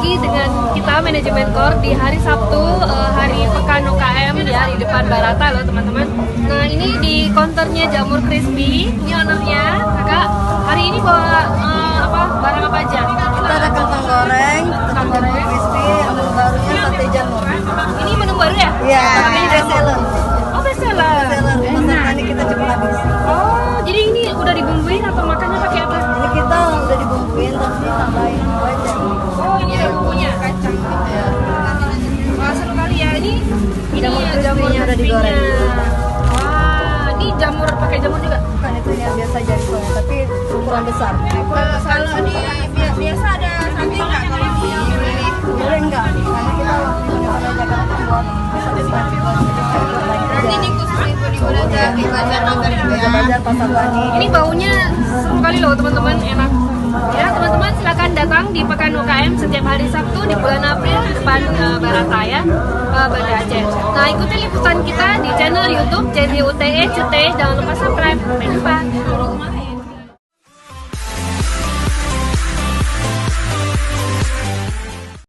lagi dengan kita manajemen core di hari Sabtu, hari pekan UKM ya, di depan Barata loh teman-teman. Nah ini di counternya Jamur Crispy, ini ownernya kakak. Hari ini bawa barang apa aja? Kita ada kentang goreng crispy, menu barunya sate jamur. Ini menu baru ya? Iya, ini best seller. Oh best seller. Pesanan ini kita cepat habis. Oh jadi ini udah dibumbuin atau makannya pakai apa? Ini kita udah dibumbuin terus ditambahin bumbu aja. Oh ini ada bumbunya kacang. Ya. Wah seru kali ya ini Jamur ya, crispy-nya udah digoreng. Wah ini jamur pakai jamur juga. Bukan itu yang biasa jadi soalnya, tapi ukuran besar. Kalau di biasa ada sate nggak kalau di ini? Boleh enggak? Karena kita benar-benar Jakarta buat bisa dibantu Berarti ini khusus info di Belajar di Bazar Nanggar gitu ya. Bazar Pasar Tani. Ini baunya seru kali loh teman-teman, enak. Ya teman-teman silakan datang di Pekan UKM setiap hari Sabtu di bulan April depan Barata ya, Banda Aceh. Nah ikuti liputan kita di channel YouTube JDUTE CT, jangan lupa subscribe. Sampai jumpa.